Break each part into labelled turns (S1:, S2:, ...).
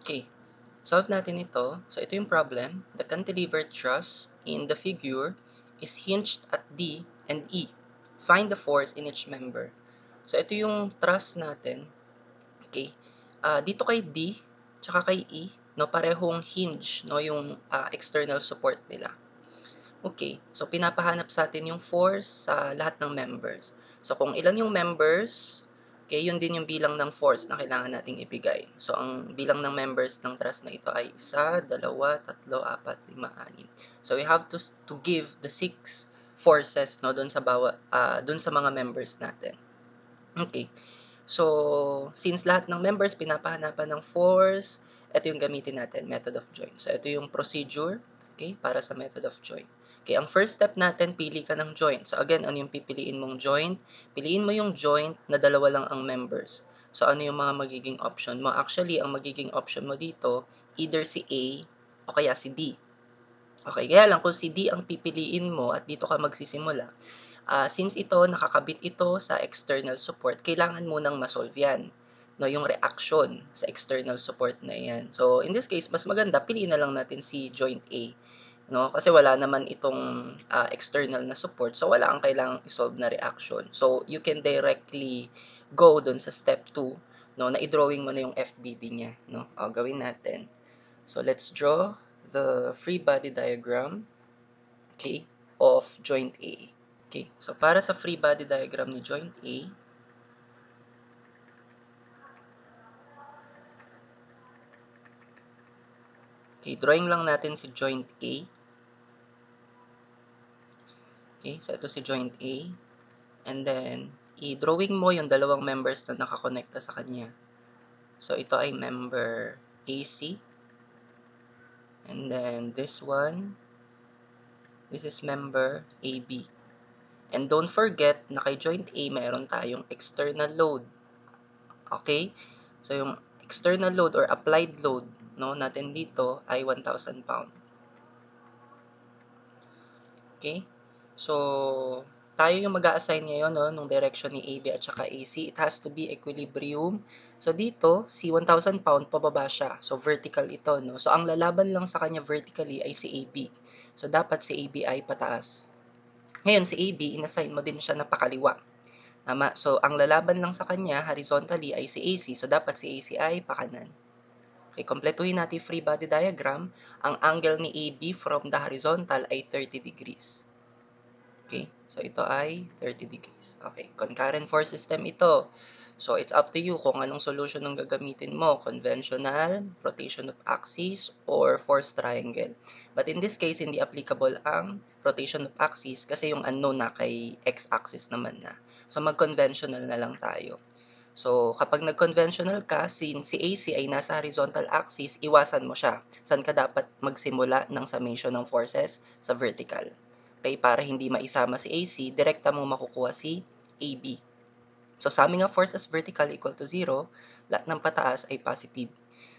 S1: Okay, solve natin ito. So, ito yung problem. The cantilever truss in the figure is hinged at D and E. Find the force in each member. So, ito yung truss natin. Okay. Dito kay D, tsaka kay E, no, parehong hinge, no, yung external support nila. Okay. So, pinapahanap sa atin yung force sa lahat ng members. So, kung ilan yung members, okay, yun din yung bilang ng force na kailangan nating ibigay. So, ang bilang ng members ng truss na ito ay 1, 2, 3, 4, 5, 6. So, we have to give the 6 forces, no, doon sa mga members natin. Okay. So, since lahat ng members pinapahanapan ng force, ito yung gamitin natin, method of join. So, ito yung procedure, okay, para sa method of join. Okay, ang first step natin, pili ka ng joint. So, again, ano yung pipiliin mong joint? Piliin mo yung joint na dalawa lang ang members. So, ano yung mga magiging option mo? Actually, ang magiging option mo dito, either si A o kaya si D. Okay, kaya lang kung si D ang pipiliin mo at dito ka magsisimula, since ito, nakakabit ito sa external support, kailangan munang ma-solve yan. No, yung reaction sa external support na yan. So, in this case, mas maganda, piliin na lang natin si joint A. No, kasi wala naman itong external na support, so wala kang kailangang i-solve na reaction. So, you can directly go dun sa step 2, no, na i-drawing mo na yung FBD niya. No? Gawin natin. So, let's draw the free body diagram, okay, of joint A. Okay, so para sa free body diagram ni joint A, okay, drawing lang natin si joint A. Okay, so ito si joint A. And then, i-drawing mo yung dalawang members na nakakonekta sa kanya. So ito ay member AC. And then this one, this is member AB. And don't forget na kay joint A mayroon tayong external load. Okay? So yung external load or applied load, no, natin dito ay 1,000 pound. Okay? So, tayo yung mag-a-assign ngayon, no, nung direction ni AB at saka AC. It has to be equilibrium. So, dito, si 1,000 pound, pababa siya. So, vertical ito, no. So, ang lalaban lang sa kanya vertically ay si AB. So, dapat si AB ay pataas. Ngayon, si AB, inassign mo din siya na pakaliwa. Tama? So, ang lalaban lang sa kanya, horizontally, ay si AC. So, dapat si AC ay pakanan. Okay, kompletuhin natin free body diagram. Ang angle ni AB from the horizontal ay 30 degrees. Okay, so ito ay 30 degrees. Okay, concurrent force system ito. So, it's up to you kung anong solution ang gagamitin mo. Conventional, rotation of axis, or force triangle. But in this case, hindi applicable ang rotation of axis kasi yung unknown na kay x-axis naman na. So, mag-conventional na lang tayo. So, kapag nag-conventional ka, since si AC ay nasa horizontal axis, iwasan mo siya. Saan ka dapat magsimula ng summation ng forces? Sa vertical. Okay, para hindi maisama si AC, direkta mo makukuha si AB. So, sa aming forces vertical equal to 0, lahat ng pataas ay positive.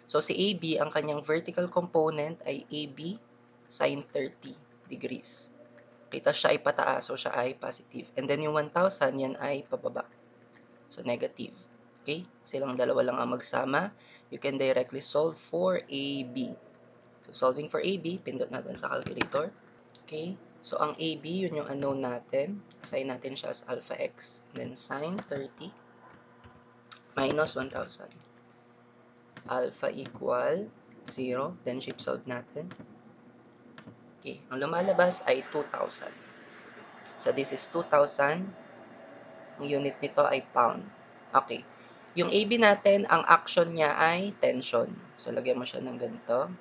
S1: So, si AB, ang kanyang vertical component ay AB sin 30 degrees. Kita siya ay pataas, so siya ay positive. And then yung 1,000, yan ay pababa. So, negative. Okay? Silang dalawa lang ang magsama. You can directly solve for AB. So, solving for AB, pindot natin sa calculator. Okay? So, ang AB, yun yung unknown natin. Assign natin siya as alpha x. Then, sin 30 minus 1,000. Alpha equal 0. Then, shape solve natin. Okay. Ang lumalabas ay 2,000. So, this is 2,000. Ang unit nito ay pound. Okay. Yung AB natin, ang action niya ay tension. So, lagyan mo siya ng ganito.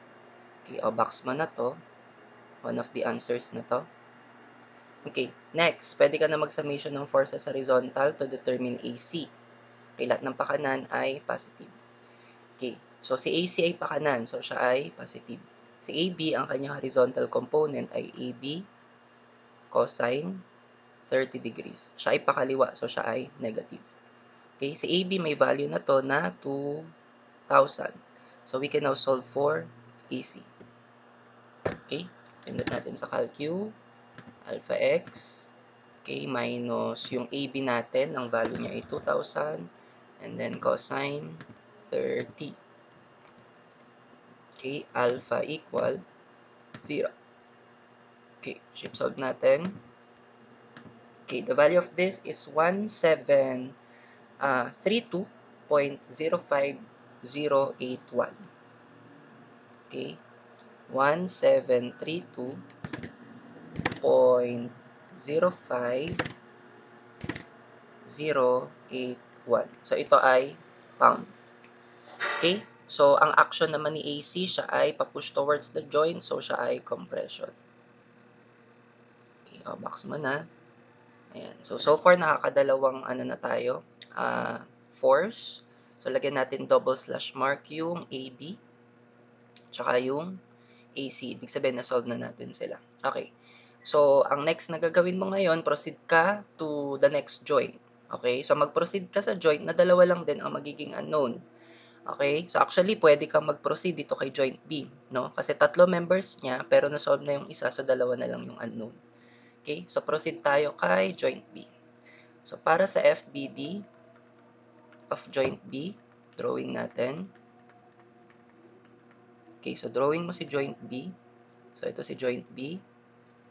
S1: Okay. O, box mo na to. One of the answers na to. Okay, next, pwede ka na mag-summation ng forces horizontal to determine AC. Okay, lahat ng pakanan ay positive. Okay, so si AC ay pakanan, so siya ay positive. Si AB, ang kanyang horizontal component ay AB cosine 30 degrees. Siya ay pakaliwa, so siya ay negative. Okay, si AB may value na to na 2,000. So we can now solve for AC. Okay, pindot natin sa calcu, alpha x, okay, minus yung AB natin, ang value niya ay 2,000, and then cosine 30. Okay, alpha equal 0. Okay, shape solve natin. Okay, the value of this is 1732.05081. Okay, 1732.05081. So, ito ay pound. Okay? So, ang action naman ni AC, siya ay papush towards the joint. So, siya ay compression. Okay, box mo na. Ayan. So far, nakakadalawang ano na tayo, force. So, lagyan natin double slash mark yung AB, tsaka yung AC. Ibig sabihin, na-solve na natin sila. Okay. So, ang next na gagawin mo ngayon, proceed ka to the next joint. Okay? So, mag-proceed ka sa joint na dalawa lang din ang magiging unknown. Okay? So, actually, pwede kang mag-proceed dito kay joint B, no? Kasi tatlo members niya, pero na-solve na yung isa, so dalawa na lang yung unknown. Okay? So, proceed tayo kay joint B. So, para sa FBD of joint B, drawing natin. Okay, so drawing mo si joint B. So, ito si joint B.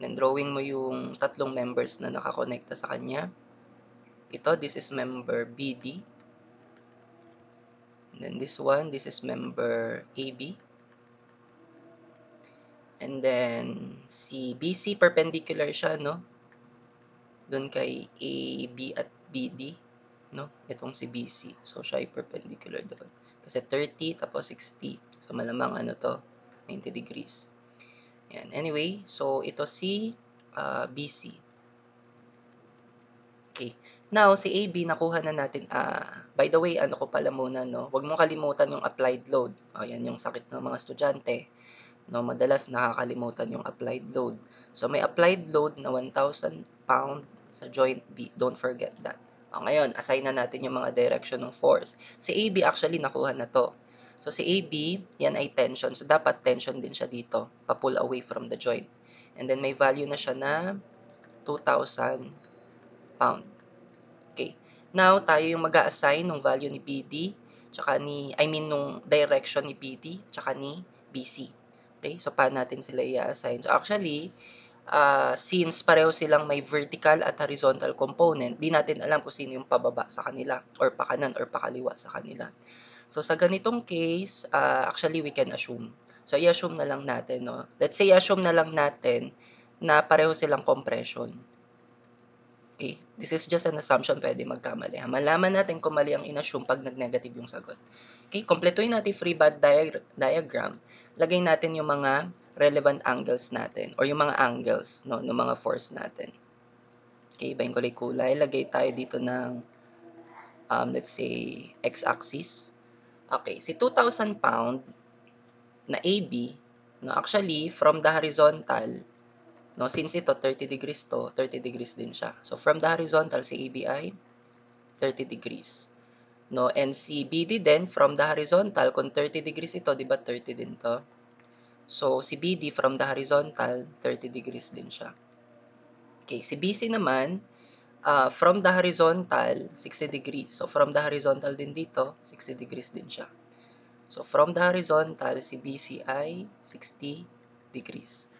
S1: Then, drawing mo yung tatlong members na nakakonekta sa kanya. Ito, this is member BD. And then, this one, this is member AB. And then, si BC, perpendicular siya, no? Doon kay AB at BD, no? Itong si BC. So, siya ay perpendicular doon. Kasi 30 tapos 60. So, malamang ano to? 90 degrees. Yan. Anyway, so ito si BC. Okay. Now, si AB, nakuha na natin. By the way, ano ko pala muna, no? Huwag mong kalimutan yung applied load. Yan yung sakit ng mga estudyante. No, madalas nakakalimutan yung applied load. So, may applied load na 1,000 pound sa joint B. Don't forget that. Ngayon, assign na natin yung mga direction ng force. Si AB actually nakuha na to. So, si AB, yan ay tension. So, dapat tension din siya dito. Pa-pull away from the joint. And then, may value na siya na 2,000 pound. Okay. Now, tayo yung mag-a-assign ng value ni BD, tsaka nung direction ni BD, tsaka ni BC. Okay, so paano natin sila i-assign? So actually, since pareho silang may vertical at horizontal component, di natin alam kung sino yung pababa sa kanila, or pakanan, or pakaliwa sa kanila. So sa ganitong case, actually we can assume. So i-assume na lang natin, no? Let's say i-assume na lang natin na pareho silang compression. Okay, this is just an assumption, pwede magkamali. Malaman natin kung mali ang in-assume pag nag-negative yung sagot. Okay, kompletuhin natin free body diagram. Lagay natin yung mga relevant angles natin or yung mga angles, no, ng mga force natin. Okay, ibahin ko lang kulay. Lagay tayo dito ng let's say x-axis. Okay, si 2,000 pound na AB, no, actually from the horizontal, no, since ito 30 degrees to, 30 degrees din siya. So from the horizontal, si AB ay 30 degrees. No, and si BD din from the horizontal, kung 30 degrees ito, 'di ba 30 din to? So si BD from the horizontal, 30 degrees din siya. Okay, si BC naman, from the horizontal, 60 degrees. So from the horizontal din dito, 60 degrees din siya. So from the horizontal, si BC ay 60 degrees.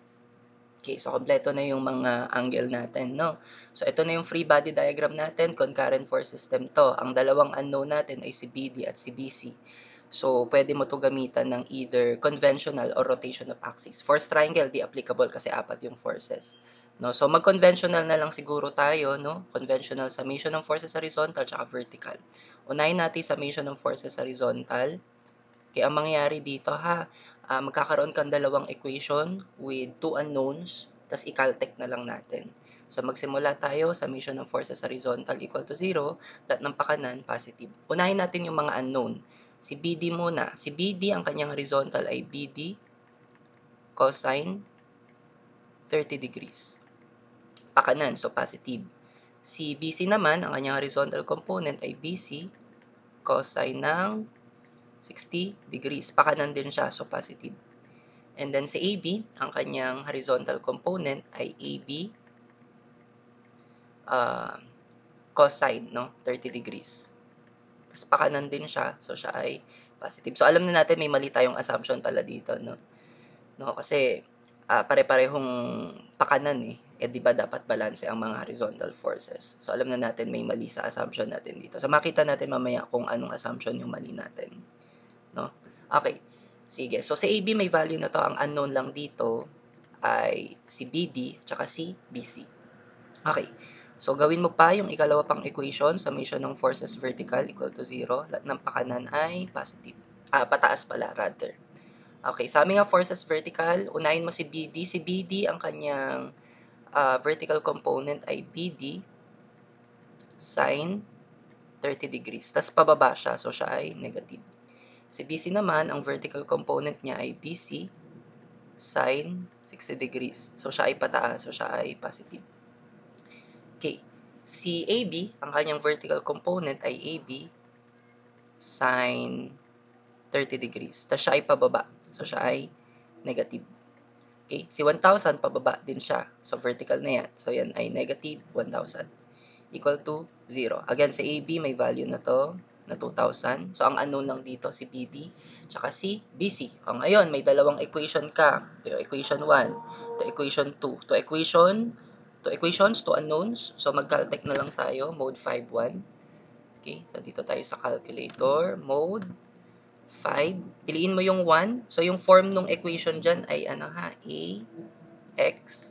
S1: Okay, so kompleto na yung mga angle natin, no? So ito na yung free body diagram natin, concurrent force system to. Ang dalawang unknown natin ay si BD at si BC. So pwede mo to gamitan ng either conventional or rotation of axis. Force triangle, di applicable kasi apat yung forces. No, so mag-conventional na lang siguro tayo, no? Conventional summation ng forces horizontal at vertical. Unahin natin summation ng forces horizontal. Kaya ang mangyayari dito magkakaroon kang dalawang equation with two unknowns, tas i-caltech na lang natin. So magsimula tayo, summation ng forces horizontal equal to 0, lahat ng pakanan positive. Unahin natin yung mga unknown. Si BD muna. Si BD, ang kanyang horizontal ay BD cosine 30 degrees. Pakanan, so positive. Si BC naman, ang kanyang horizontal component ay BC cosine ng 60 degrees. Pakanan din siya, so positive. And then si AB, ang kanyang horizontal component ay AB cosine, no? 30 degrees. Tapos pakanan din siya, so siya ay positive. So, alam na natin may mali tayong assumption pala dito, no? No, kasi pare-parehong pakanan eh. Eh, 'di ba dapat balanse ang mga horizontal forces. So, alam na natin may mali sa assumption natin dito. So, makita natin mamaya kung anong assumption yung mali natin, no? Okay, sige. So, sa AB may value na 'to, ang unknown lang dito ay si BD tsaka si BC. Okay, so gawin mo pa yung ikalawa pang equation, summation ng forces vertical equal to 0, lahat ng pakanan ay positive. Pataas pala rather. Okay, sa aming nga forces vertical, unahin mo si BD. Si BD, ang kanyang vertical component ay BD sine 30 degrees. Tapos pababa siya, so siya ay negative. Si BC naman, ang vertical component niya ay BC sine 60 degrees. So siya ay pataas, so siya ay positive. Okay, si AB, ang kanyang vertical component ay AB sine 30 degrees. Tapos siya ay pababa, so siya ay negative. Okay, si 1,000 pababa din siya. So, vertical na yan. So, yan ay negative 1,000 equal to 0. Again, sa AB may value na to na 2,000. So, ang unknown lang dito si BD tsaka si BC. O, ngayon, may dalawang equation ka. Ito yung equation 1, ito equation 2. To equations, to unknowns. So, mag-caltech na lang tayo. Mode 5, 1. Okay, so dito tayo sa calculator. Mode 5. Piliin mo yung 1. So, yung form ng equation dyan ay ano ha? A x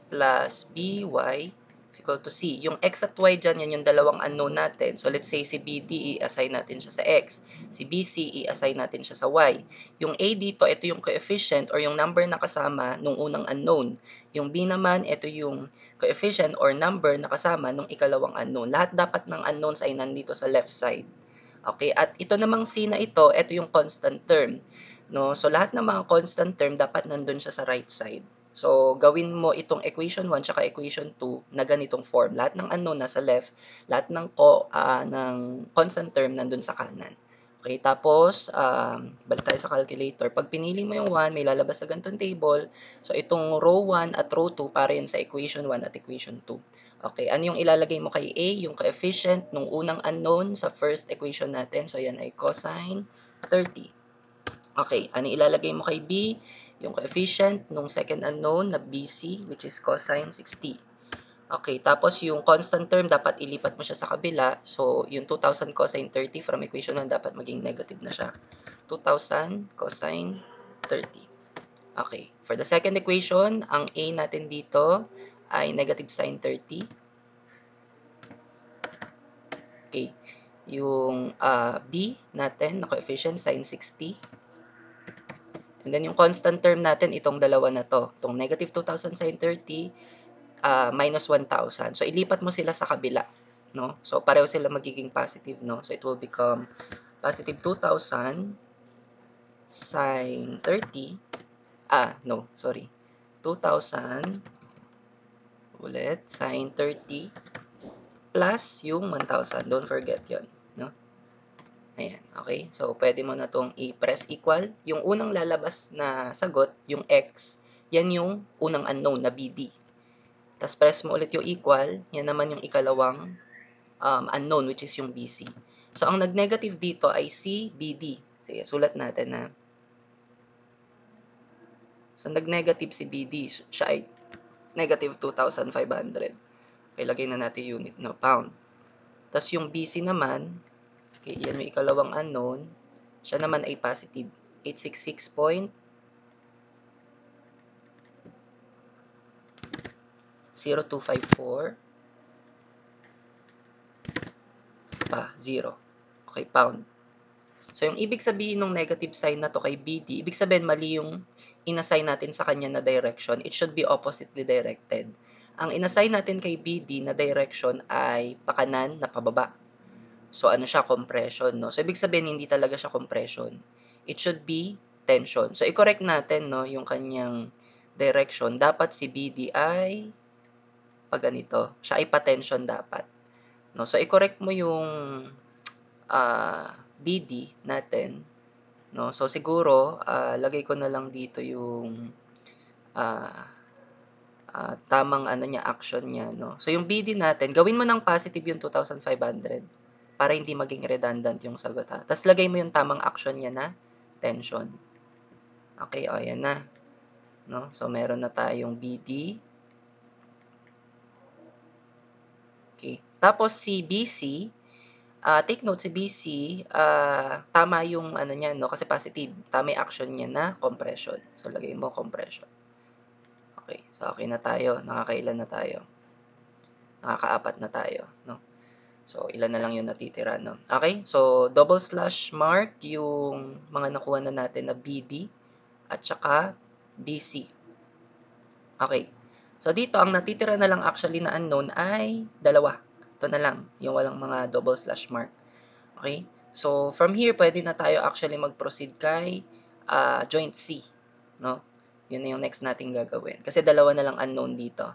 S1: plus by is equal to c. Yung x at y dyan, yan yung dalawang unknown natin. So, let's say si BD, i-assign natin siya sa x. Si BC, i-assign natin siya sa y. Yung A dito, ito yung coefficient or yung number na kasama nung unang unknown. Yung B naman, ito yung coefficient or number na kasama nung ikalawang unknown. Lahat dapat ng unknowns ay nandito sa left side. Okay, at ito namang C na ito yung constant term. No? So, lahat ng mga constant term dapat nandun siya sa right side. So, gawin mo itong equation 1 tsaka equation 2 na ganitong form. Lahat ng unknown nasa left, lahat ng constant term nandun sa kanan. Okay, tapos, balik tayo sa calculator. Pag pinili mo yung 1, may lalabas sa ganitong table. So, itong row 1 at row 2, para yun sa equation 1 at equation 2. Okay, ano yung ilalagay mo kay A? Yung coefficient nung unang unknown sa first equation natin. So, yan ay cosine 30. Okay, ano ilalagay mo kay B? Yung coefficient nung second unknown na BC, which is cosine 60. Okay, tapos yung constant term, dapat ilipat mo siya sa kabila. So, yung 2,000 cosine 30 from equation 1, dapat maging negative na siya. 2,000 cosine 30. Okay, for the second equation, ang A natin dito ay negative sine 30. Okay, yung B natin na coefficient sine 60. And then yung constant term natin, itong dalawa na to. Itong negative 2,000 sine 30 minus 1,000. So, ilipat mo sila sa kabila. No? So, pareho sila magiging positive. No? So, it will become positive 2,000 sine 30. No, sorry. 2,000 ulit sine 30 plus yung 1,000. Don't forget yon, no? Ayan, okay? So, pwede mo na itong i-press equal. Yung unang lalabas na sagot, yung x, yan yung unang unknown na BD. Tapos press mo ulit yung equal, yan naman yung ikalawang unknown, which is yung BC. So, ang nag-negative dito ay si BD. Sige, sulat natin na. So, nag-negative si BD, siya ay negative 2,500. Okay, lagay na natin unit, no, pound. Tapos yung BC naman, okay, yan yung ikalawang unknown, siya naman ay positive 866.0254 pa 0. Okay, pound. So, yung ibig sabihin ng negative sign na to kay BD, ibig sabihin mali yung inassign natin sa kanya na direction. It should be oppositely directed. Ang inassign natin kay BD na direction ay pakanan na pababa. So, ano siya? Compression, no? So, ibig sabihin hindi talaga siya compression. It should be tension. So, i-correct natin, no, yung kanyang direction. Dapat si BD ay pag ganito. Siya ay pa-tension dapat. No? So, i-correct mo yung BD natin. No? So, siguro, lagay ko na lang dito yung tamang ano niya, action niya. No? So, yung BD natin, gawin mo ng positive yung 2,500. para hindi maging redundant yung sagot ha. Tapos lagay mo yung tamang action niya na tension. Okay, o yan na. No? So meron na tayong BD. Okay. Tapos si BC, take note si BC, tama yung ano niya, no? Kasi positive. Tama yung action niya na compression. So lagay mo compression. Okay. So okay na tayo. Nakakailan na tayo? Nakakaapat na tayo, no? So, ilan na lang yung natitira, no? Okay? So, double slash mark yung mga nakuha na natin na BD at saka BC. Okay. So, dito, ang natitira na lang actually na unknown ay dalawa. Ito na lang, yung walang mga double slash mark. Okay? So, from here, pwede na tayo actually mag-proceed kay joint C. No? Yun na yung next nating gagawin. Kasi dalawa na lang unknown dito.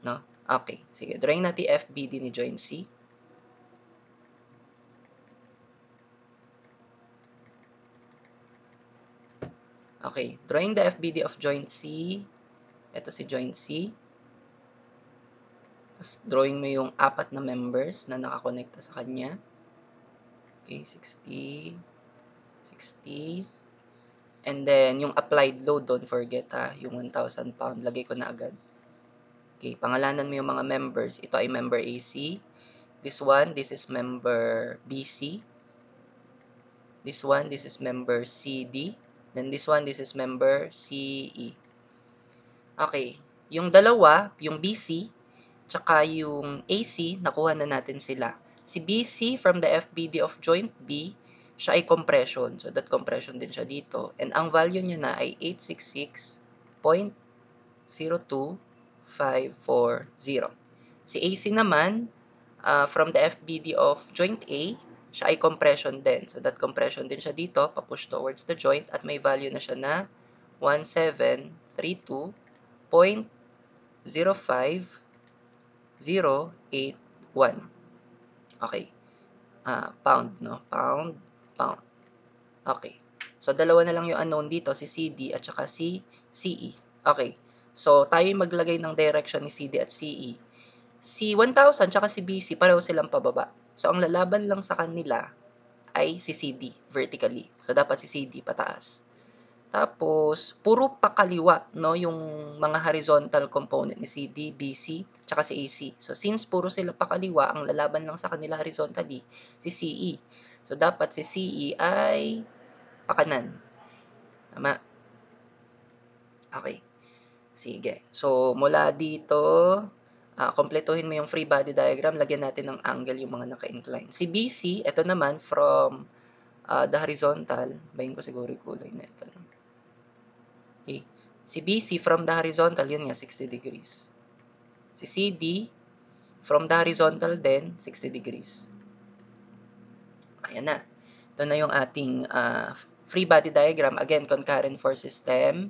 S1: No? Okay. Sige, drawing natin FBD ni joint C. Okay, drawing the FBD of joint C. Ito si joint C. Tapos drawing mo yung apat na members na nakakonekta sa kanya. Okay, 60, 60. And then, yung applied load, don't forget yung 1,000 pound. Lagay ko na agad. Okay, pangalanan mo yung mga members. Ito ay member AC. This one, this is member BC. This one, this is member CD. Then this one, this is member CE. Okay, yung dalawa, yung BC, tsaka yung AC, nakuha na natin sila. Si BC from the FBD of joint B, siya ay compression. So, that compression din siya dito. And ang value niya na ay 866.02540. Si AC naman, from the FBD of joint A, siya ay compression din. So, that compression din siya dito, papush towards the joint, at may value na siya na 1732.05081. Okay. Pound, no? Pound, pound. Okay. So, dalawa na lang yung unknown dito, si CD at saka si CE. Okay. So, tayo maglagay ng direction ni CD at CE. Si 1,000 tsaka si BC, pareho silang pababa. So, ang lalaban lang sa kanila ay si CD, vertically. So, dapat si CD pataas. Tapos, puro pakaliwa, no, yung mga horizontal component ni CD, BC, tsaka si AC. So, since puro sila pakaliwa, ang lalaban lang sa kanila horizontally, si CE. So, dapat si CE ay pakanan. Tama? Okay. Sige. So, mula dito, kompletuhin mo yung free body diagram, lagyan natin ng angle yung mga naka-incline. Si BC, ito naman, from the horizontal, bayin ko siguro yung kulay na ito. Okay. Si BC from the horizontal, yun nga, 60 degrees. Si CD, from the horizontal din, 60 degrees. Ayan na. Ito na yung ating free body diagram. Again, concurrent force system.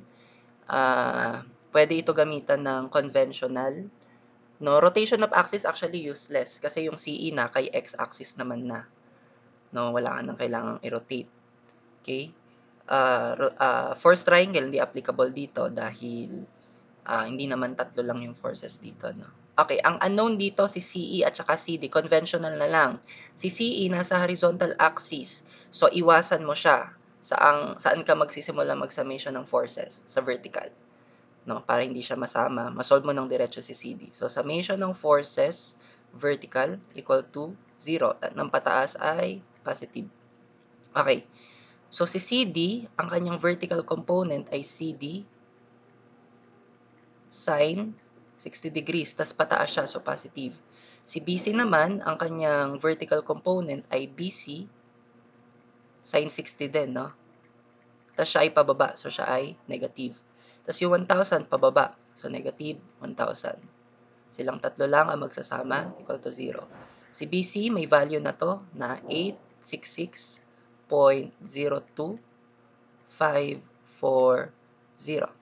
S1: Pwede ito gamitan ng conventional. No, rotation of axis actually useless kasi yung CE na kay x-axis naman na. No, wala ka nang kailangang i-rotate. Okay? Force triangle hindi applicable dito dahil hindi naman tatlo lang yung forces dito, no? Okay, ang unknown dito si CE at saka CD, conventional na lang. Si CE nasa horizontal axis, so iwasan mo siya saan ka magsisimula mag-summation ng forces, sa vertical. No, para hindi siya masama, masolve mo ng diretso si CD. So, summation ng forces, vertical, equal to 0. At ng pataas ay positive. Okay. So, si CD, ang kanyang vertical component ay CD sin 60 degrees, tas pataas siya, so positive. Si BC naman, ang kanyang vertical component ay BC sin 60 din, no? Tas siya ay pababa, so siya ay negative. Tas yung 1,000 pababa, so negative 1,000. Silang tatlo lang ang magsasama, equal to 0. Si BC, may value na to na 866.02540.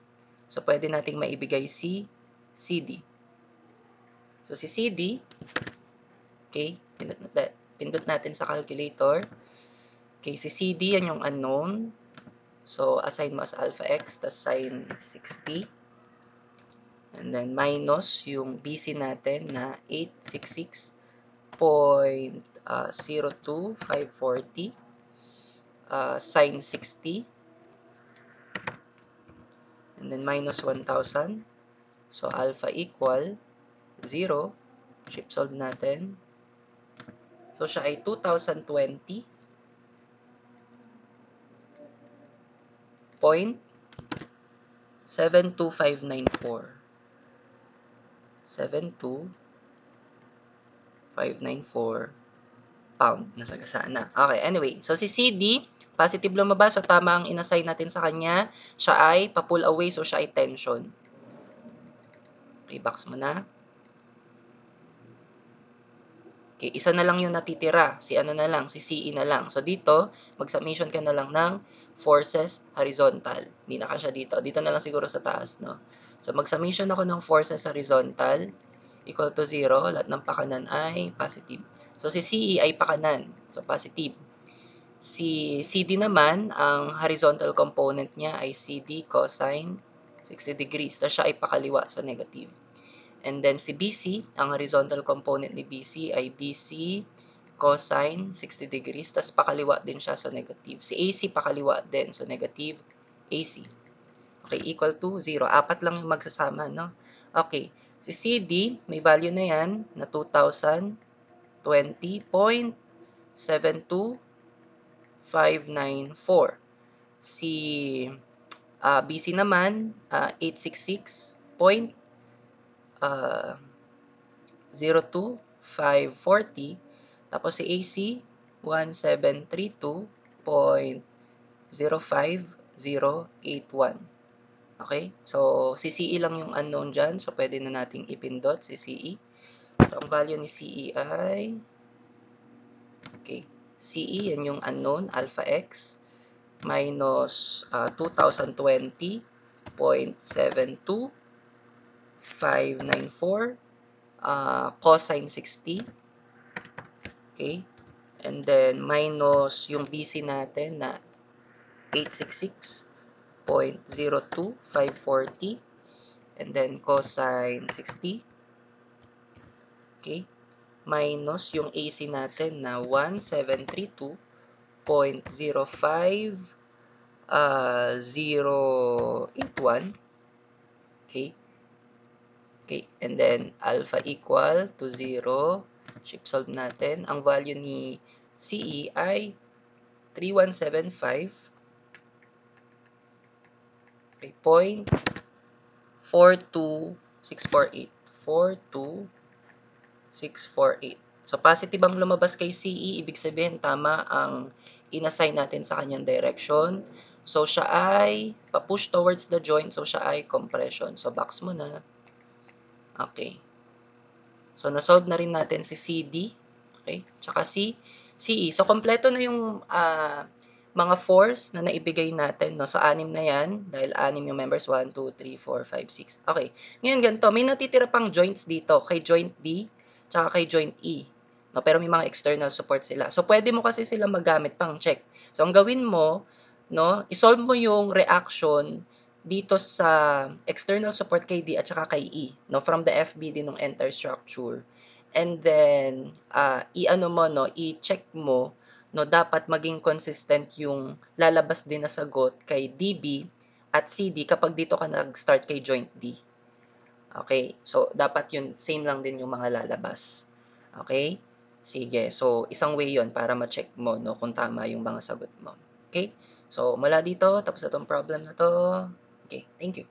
S1: So, pwede nating maibigay si CD. So, si CD, okay, pindot natin sa calculator. Okay, si CD, yan yung unknown. So, assign mo as alpha x, tas sin 60. And then, minus yung BC natin na 866.02540. 0 to 540, sine 60, and then minus 1,000. So, alpha equal 0. Shift solve natin. So, siya ay 2020.72594. 72594 pound na sagasaan na. Okay, anyway. So, si CD, positive lumabas. So, tama ang inassign natin sa kanya. Siya ay pa-pull away. So, siya ay tension. Okay, box mo na. Okay, isa na lang yung natitira. Si ano na lang, si CE na lang. So, dito, mag-submission ka na lang ng forces horizontal. Hindi na kasya dito. Dito na lang siguro sa taas, no? So, mag-submission ako ng forces horizontal equal to 0. Lahat ng pakanan ay positive. So, si CE ay pakanan. So, positive. Si CD naman, ang horizontal component niya ay CD cosine 60 degrees. Tapos siya ay pakaliwa, so negative. And then si BC, ang horizontal component ni BC ay BC cosine 60 degrees. Tapos pakaliwa din siya, so negative. Si AC pakaliwa din, so negative AC. Okay, equal to 0. Apat lang yung magsasama, no? Okay, si CD, may value na yan na 2020.72 594. Si BC naman, 866.02540. Tapos si AC, 1732.05081. Okay? So, si CE lang yung unknown dyan. So, pwede na nating ipindot si CE. So, ang value ni CE ay, okay, CE, yan yung unknown, alpha x, minus 2020.72594 cosine 60. Okay? And then, minus yung BC natin na 866.02540. And then, cosine 60. Okay? Minus yung AC natin na 1732.081. Okay? Okay, and then alpha equal to 0. Shift solve natin. Ang value ni CE ay 3175. Okay, 0.42648. 42648. So, positive ang lumabas kay CE. Ibig sabihin, tama ang inassign natin sa kanyang direction. So, siya ay pa-push towards the joint. So, siya ay compression. So, box mo na. Okay. So, na-solve na rin natin si CD. Okay? Tsaka si CE. So, kompleto na yung mga force na naibigay natin. No? So, 6 na yan. Dahil 6 yung members. 1, 2, 3, 4, 5, 6. Okay. Ngayon, ganito. May natitira pang joints dito. Kay joint D, tsaka kay joint E. No? Pero may mga external support sila. So, pwede mo kasi sila magamit pang check. So, ang gawin mo, no, isolve mo yung reaction dito sa external support kay D at saka kay E, no, from the FBD ng entire structure. And then, i-ano mo, no, i-check mo, no, dapat maging consistent yung lalabas din na sagot kay DB at CD kapag dito ka nag-start kay joint D. Okay? So, dapat yun, same lang din yung mga lalabas. Okay? Sige. So, isang way yon para ma-check mo, no, kung tama yung mga sagot mo. Okay? So, mula dito, tapos na tong problem na to. Okay, thank you.